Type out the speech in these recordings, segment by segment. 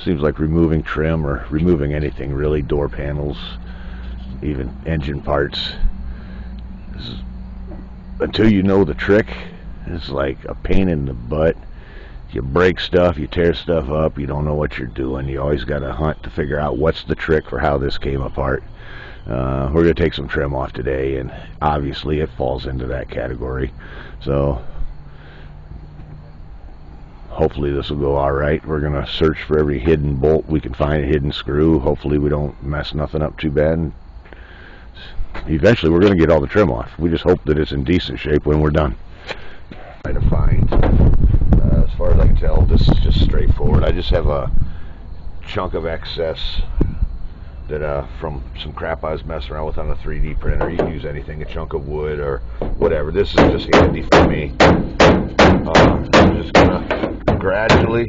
Seems like removing trim or removing anything really, door panels, even engine parts, until you know the trick, it's like a pain in the butt. You break stuff, you tear stuff up, you don't know what you're doing. You always got to hunt to figure out what's the trick for how this came apart. We're going to take some trim off today, and obviously it falls into that category. So hopefully this will go alright. We're going to search for every hidden bolt we can find, a hidden screw. Hopefully we don't mess nothing up too bad. And eventually we're going to get all the trim off. We just hope that it's in decent shape when we're done. Try to find, as far as I can tell, this is just straightforward. I just have a chunk of excess that from some crap I was messing around with on a 3D printer. You can use anything, a chunk of wood or whatever. This is just handy for me. I'm just gonna gradually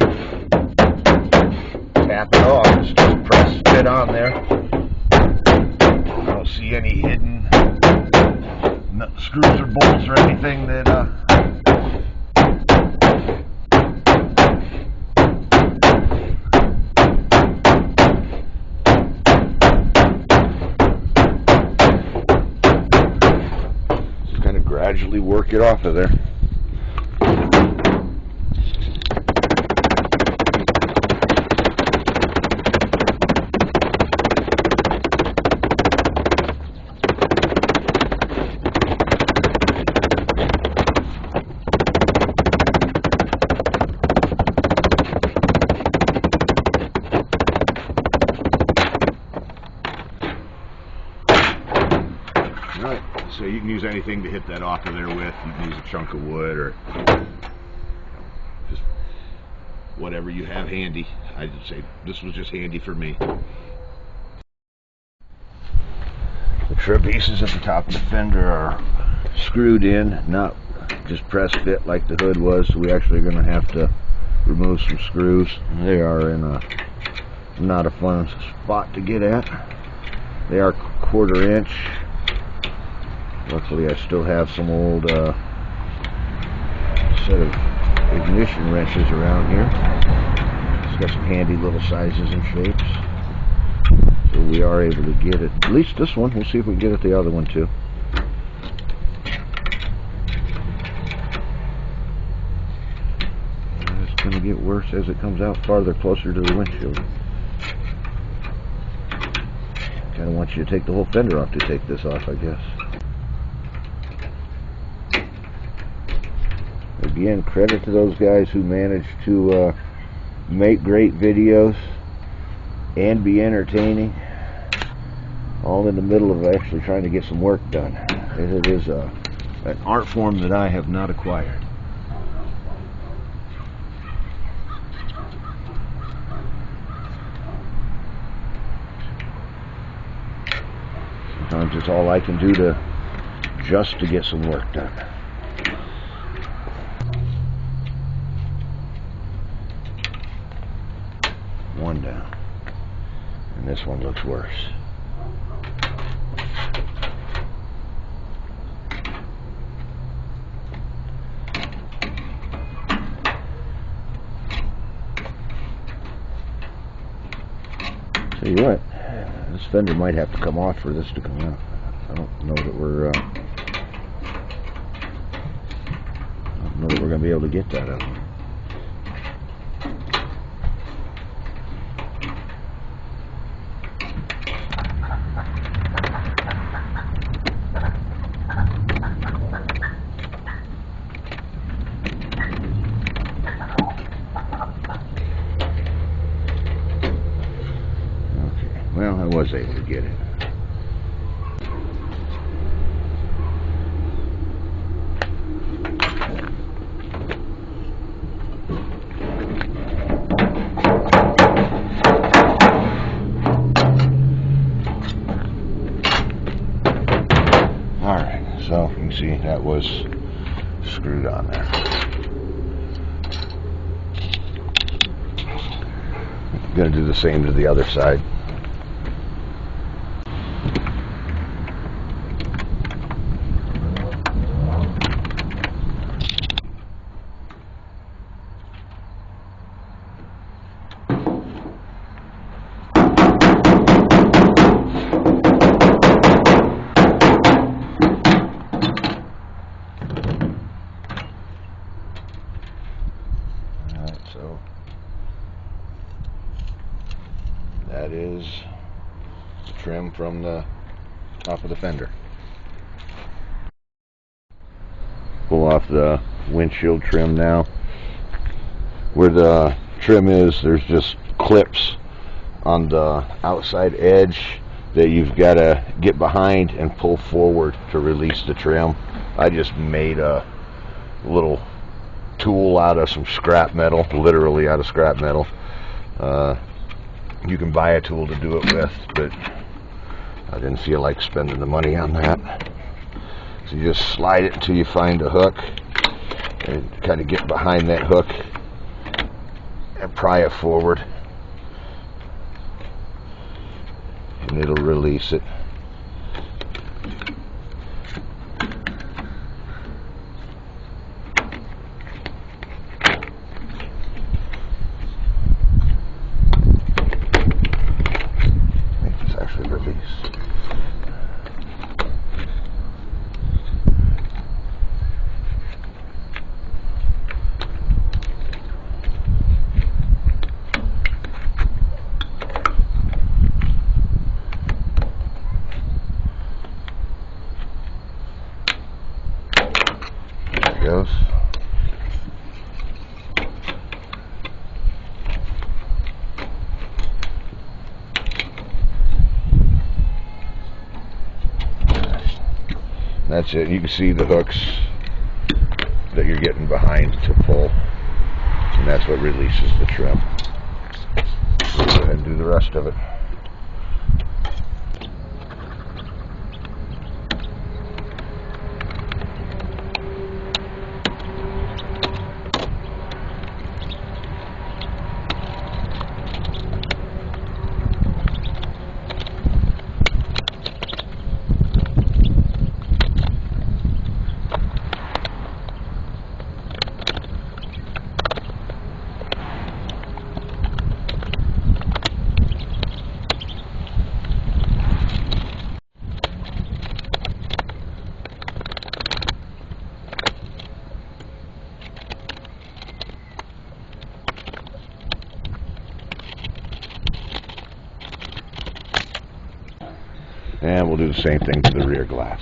tap it off. Just press it on there. I don't see any hidden screws or bolts or anything that just kind of gradually work it off of there. Alright, so you can use anything to hit that off of there with. You can use a chunk of wood or just whatever you have handy. I'd say this was just handy for me. The trim pieces at the top of the fender are screwed in, not just press fit like the hood was, so we actually are going to have to remove some screws. They are in a not a fun spot to get at. They are 1/4 inch. Luckily I still have some old set of ignition wrenches around here. It's got some handy little sizes and shapes. So we are able to get it, at least this one. We'll see if we can get at the other one too. It's going to get worse as it comes out farther, closer to the windshield. Kind of want you to take the whole fender off to take this off, I guess. Again, credit to those guys who managed to make great videos and be entertaining, all in the middle of actually trying to get some work done. It is an art form that I have not acquired. Sometimes it's all I can do to get some work done. One down, and this one looks worse. Tell you what, this fender might have to come off for this to come out. I don't know that we're going to be able to get that out. Well, I was able to get it. Alright, so you can see that was screwed on there. I'm going to do the same to the other side. So that is the trim from the top of the fender. Pull off the windshield trim now. Where the trim is, there's just clips on the outside edge that you've got to get behind and pull forward to release the trim. I just made a little tool out of some scrap metal, literally out of scrap metal. You can buy a tool to do it with, but I didn't feel like spending the money on that. So you just slide it until you find a hook and kind of get behind that hook and pry it forward, and it'll release it. Make this actually release. Goes. That's it. You can see the hooks that you're getting behind to pull, and that's what releases the trim. Go ahead and do the rest of it. And we'll do the same thing to the rear glass.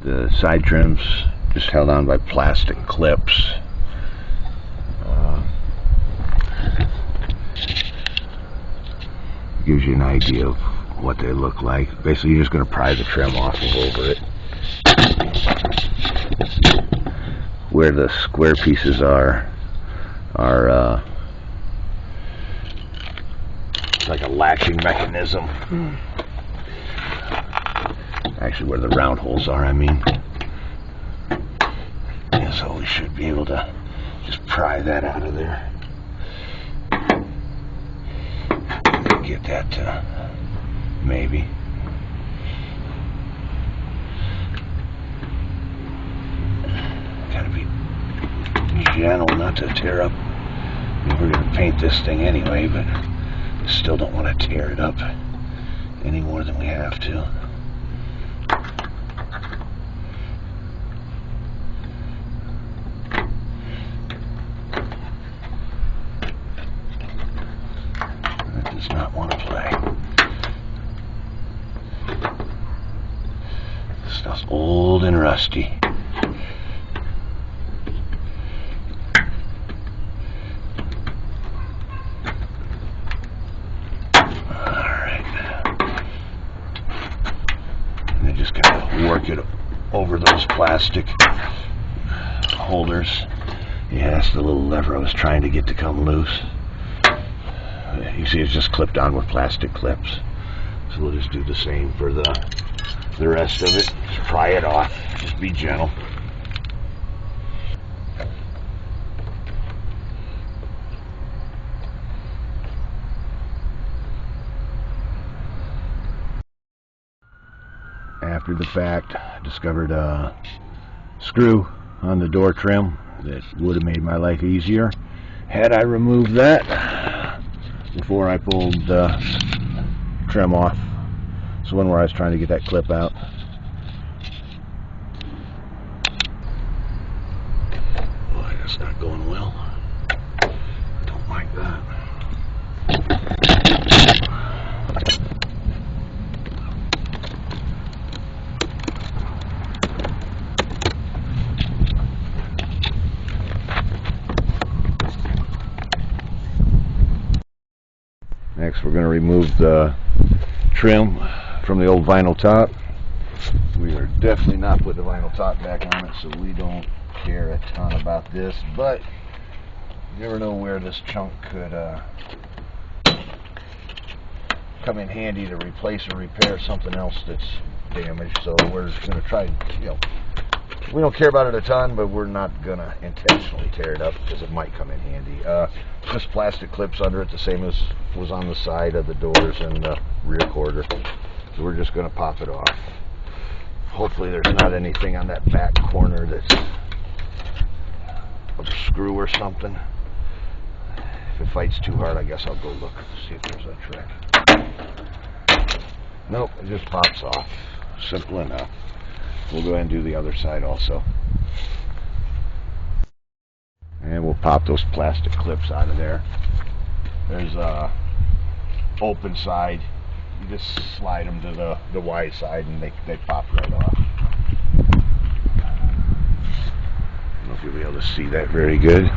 The side trims just held on by plastic clips. Gives you an idea of what they look like. Basically, you're just going to pry the trim off of over it. Where the square pieces are like a latching mechanism. Actually, where the round holes are, I mean. And so we should be able to just pry that out of there. Get that to maybe. Gotta be gentle not to tear up. I mean, we're going to paint this thing anyway, but I still don't want to tear it up any more than we have to. Does not want to play. This stuff's old and rusty. Alright. work it over those plastic holders. Yeah, that's the little lever I was trying to get to come loose. You see, it's just clipped on with plastic clips. So we'll just do the same for the rest of it. Just pry it off. Just be gentle. After the fact, I discovered a screw on the door trim that would have made my life easier had I removed that before I pulled the trim off. It's the one where I was trying to get that clip out. Boy, that's not going well. Don't like that. Next, we're going to remove the trim from the old vinyl top. We are definitely not putting the vinyl top back on it, so we don't care a ton about this, but you never know where this chunk could come in handy to replace or repair something else that's damaged. So we're going to try, we don't care about it a ton, but we're not going to intentionally tear it up because it might come in handy. Just plastic clips under it, the same as was on the side of the doors and the rear quarter. So we're just going to pop it off. Hopefully there's not anything on that back corner that's a screw or something. If it fights too hard, I guess I'll go look to see if there's a trick. Nope, it just pops off. Simple enough. We'll go ahead and do the other side also. And we'll pop those plastic clips out of there. There's a open side. You just slide them to the wide side and they pop right off. I don't know if you'll be able to see that very good.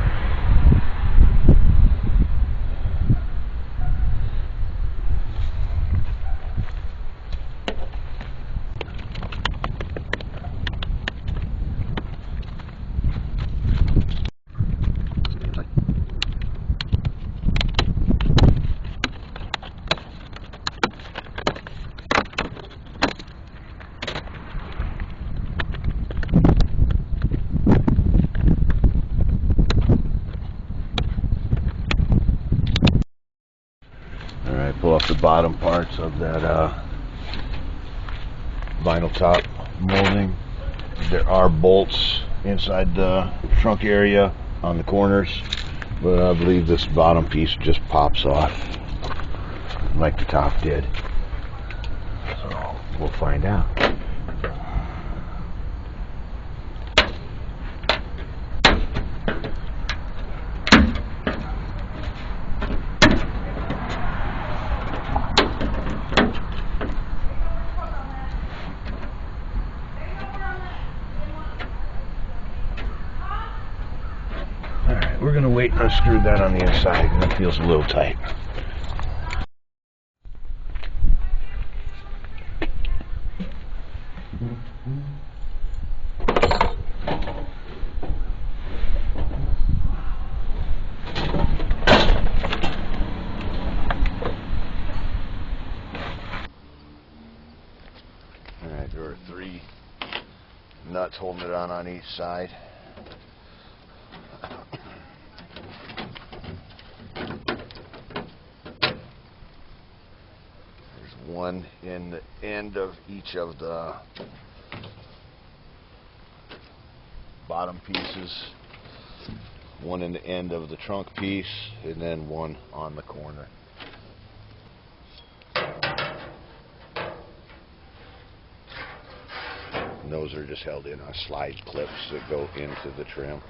Pull off the bottom parts of that vinyl top molding. There are bolts inside the trunk area on the corners, but I believe this bottom piece just pops off like the top did. So we'll find out. We're going to wait and unscrew that on the inside, and it feels a little tight. Alright, there are 3 nuts holding it on each side. One in the end of each of the bottom pieces, one in the end of the trunk piece, and then one on the corner. And those are just held in on slide clips that go into the trim,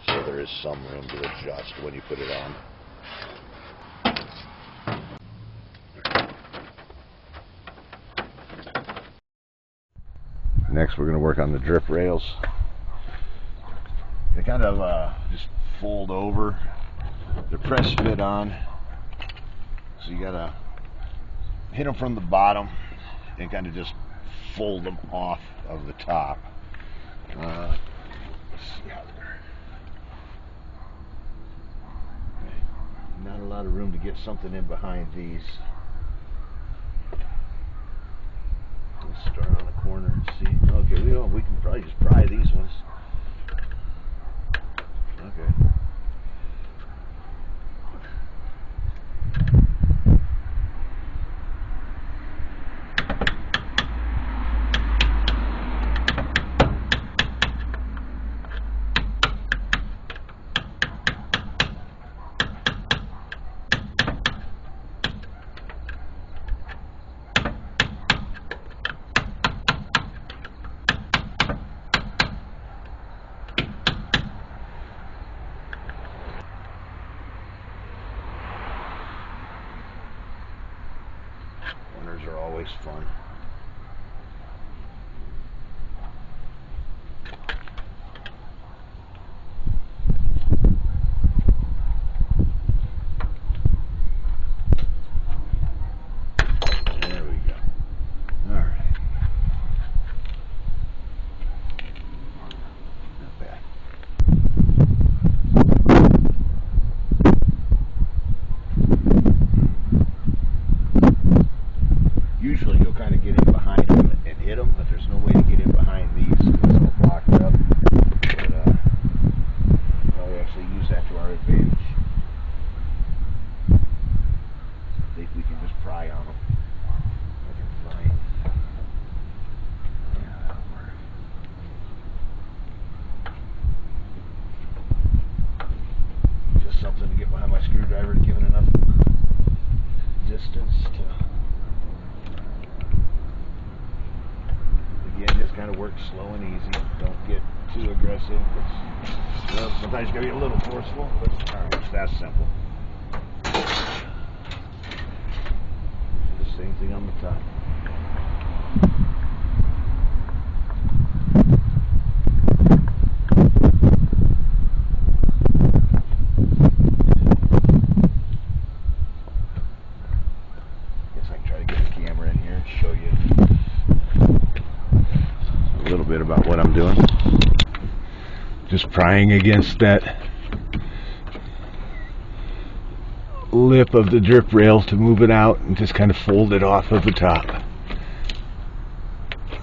so there is some room to adjust when you put it on. Next, we're going to work on the drip rails. They kind of just fold over. They're press fit on, so you got to hit them from the bottom and kind of just fold them off of the top. Let's see how they're... Not a lot of room to get something in behind these. Let's start on the corner and see. Okay, we can probably just pry these ones. Okay. Corners are always fun. There we go. All right. Not bad. Usually you'll kind of get in behind them and hit them, but there's no way to get in behind these. It's all blocked up. But well, we actually use that to our advantage. I think we can just pry on them. I can find. Yeah, that'll work. Just something to get behind my screwdriver to give it enough distance to. Again, just kind of work slow and easy. Don't get too aggressive. Well, sometimes you gotta be a little forceful, but it's that simple. The same thing on the top. Guess I can try to get the camera in here and show you a little bit about what I'm doing. Just prying against that lip of the drip rail to move it out and just kind of fold it off of the top.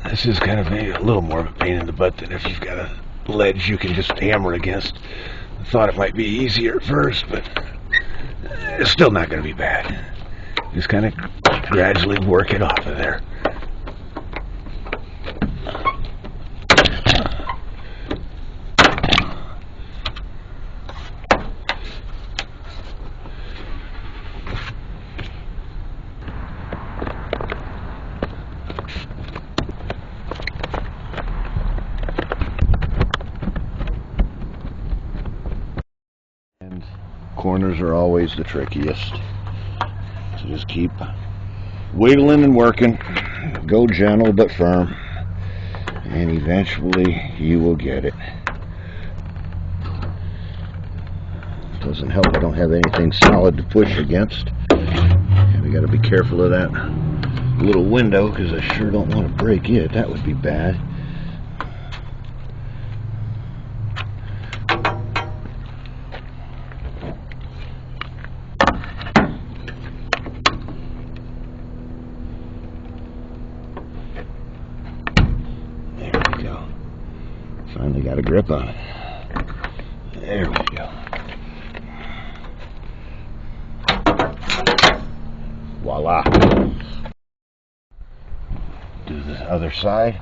This is kind of maybe a little more of a pain in the butt than if you've got a ledge you can just hammer against. I thought it might be easier at first, but it's still not going to be bad. Just kind of gradually work it off of there. Corners are always the trickiest. So just keep wiggling and working. Go gentle but firm. And eventually you will get it. Doesn't help I don't have anything solid to push against. And we got to be careful of that little window because I sure don't want to break it. That would be bad. Finally got a grip on it. There we go. Voila. Do the other side.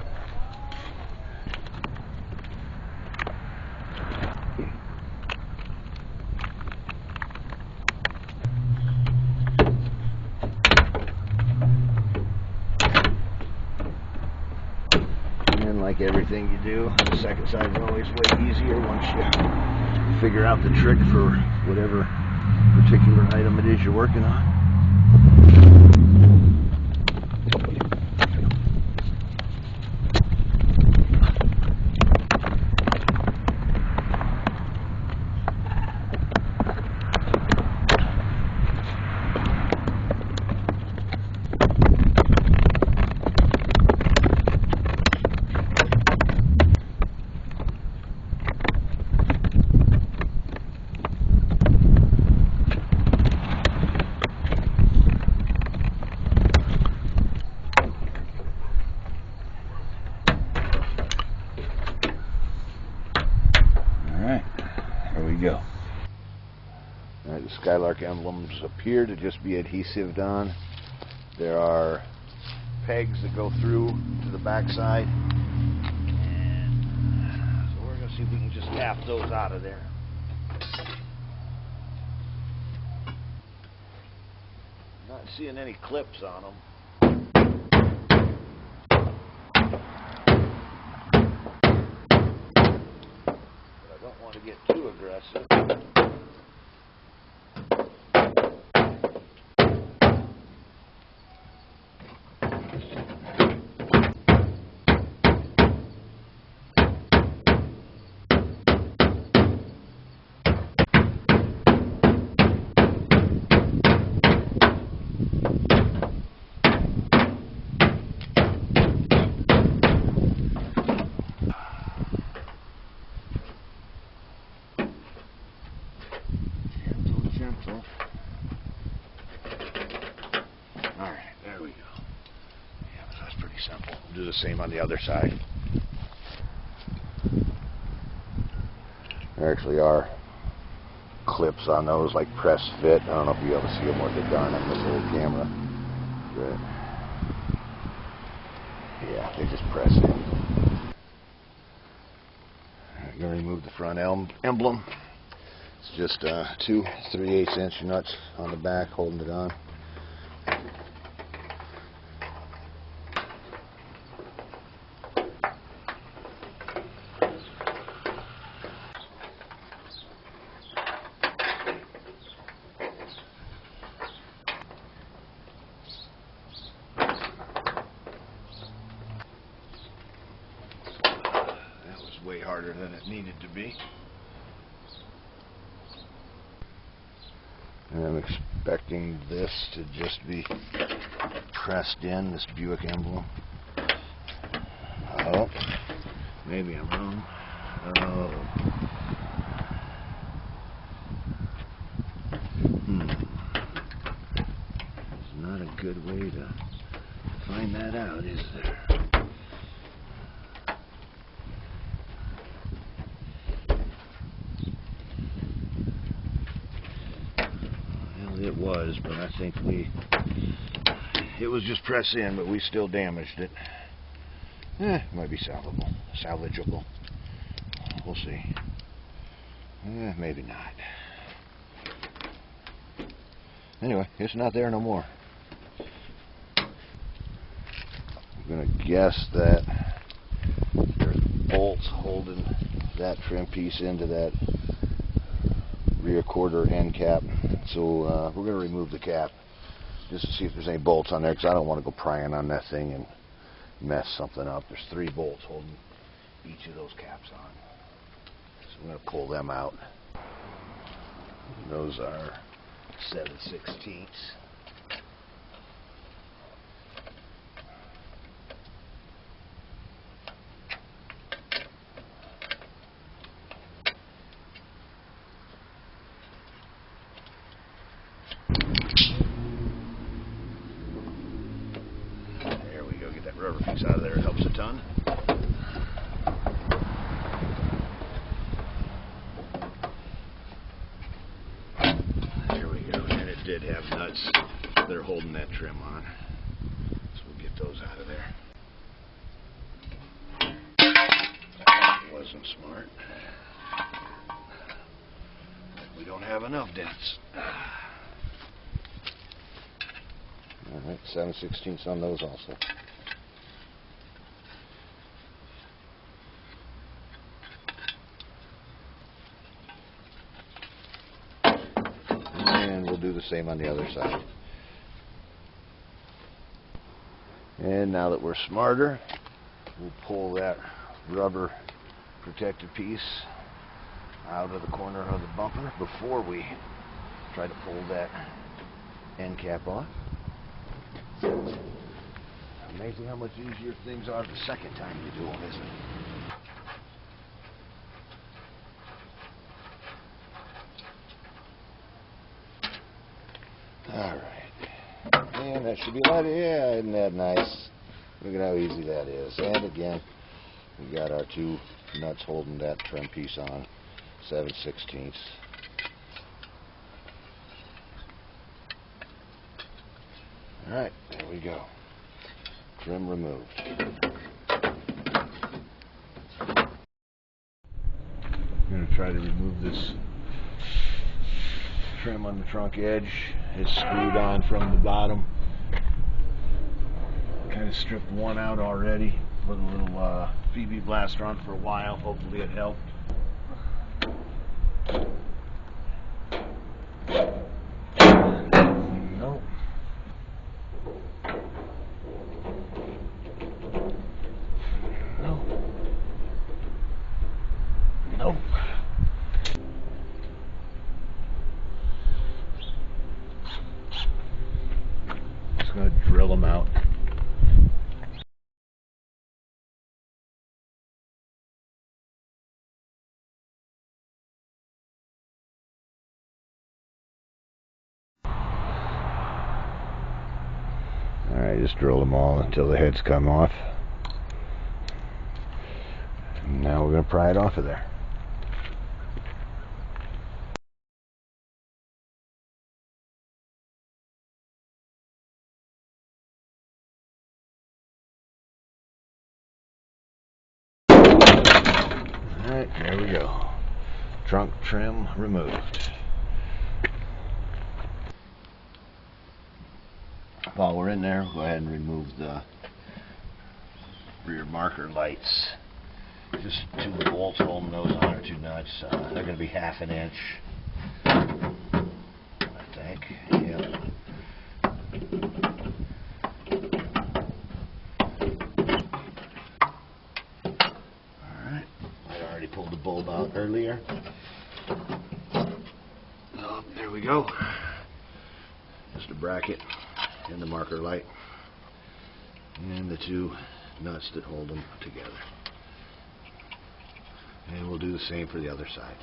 Like everything you do, the second side is always way easier once you figure out the trick for whatever particular item it is you're working on. Skylark emblems appear to just be adhesived on. There are pegs that go through to the backside. And so we're going to see if we can just tap those out of there. Not seeing any clips on them. But I don't want to get too aggressive. Alright, there we go. Yeah, so that's pretty simple. We'll do the same on the other side. There actually are clips on those, like press fit. I don't know if you'll be able to see them what they're done on this little camera. But yeah, they just press in. I'm going to remove the front emblem. It's just 2 3/8" nuts on the back holding it on. That was way harder than it needed to be. And I'm expecting this to just be pressed in, this Buick emblem. Oh, maybe I'm wrong. Oh. It's not a good way to find that out, is there? It was, but I think it was just press in, but we still damaged it. Might be salvageable. We'll see. Maybe not. Anyway, it's not there no more. I'm gonna guess that there's bolts holding that trim piece into that rear quarter end cap. So we're going to remove the cap just to see if there's any bolts on there, because I don't want to go prying on that thing and mess something up. There's 3 bolts holding each of those caps on. So I'm going to pull them out. Those are 7/16. Rubber piece out of there, it helps a ton. There we go, and it did have nuts that are holding that trim on. So we'll get those out of there. That wasn't smart. We don't have enough dents. Alright, 7/16 on those also. And we'll do the same on the other side. And now that we're smarter, we'll pull that rubber protective piece out of the corner of the bumper before we try to pull that end cap off. Amazing how much easier things are the second time you do them, isn't it? Alright. And that should be light. Yeah, isn't that nice? Look at how easy that is. And again, we got our 2 nuts holding that trim piece on, 7/16. Alright, there we go. Trim removed. I'm going to try to remove this trim on the trunk edge. It's screwed on from the bottom. Kind of stripped one out already. Put a little PB blaster on for a while. Hopefully it helped. Nope. Nope. Nope. Just gonna drill them out. Alright, just drill them all until the heads come off. And now we're going to pry it off of there. Alright, there we go. Trunk trim removed. While we're in there, go ahead and remove the rear marker lights. Just 2 bolts holding those on, or 2 nuts. They're going to be ½ inch, I think. Yep. Alright, I already pulled the bulb out earlier. Oh, there we go. Just a bracket and the marker light, and the 2 nuts that hold them together. And we'll do the same for the other side.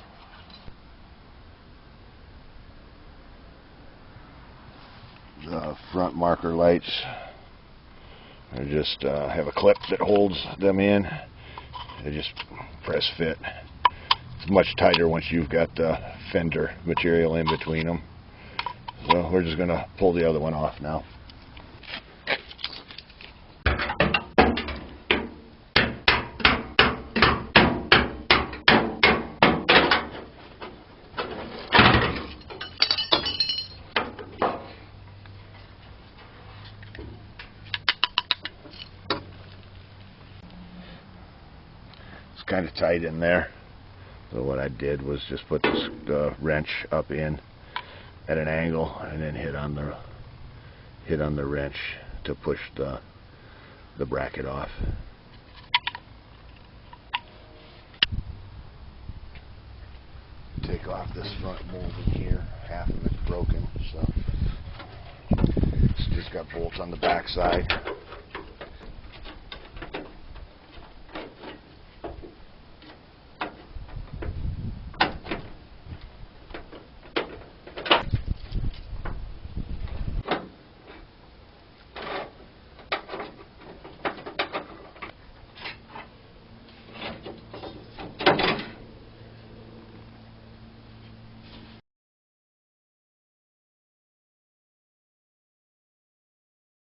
The front marker lights are just have a clip that holds them in. They just press fit. It's much tighter once you've got the fender material in between them. So we're just going to pull the other one off now. It's kind of tight in there. So what I did was just put this wrench up in at an angle and then hit on the wrench to push the bracket off. Take off this front molding here. Half of it's broken, so it's just got bolts on the back side.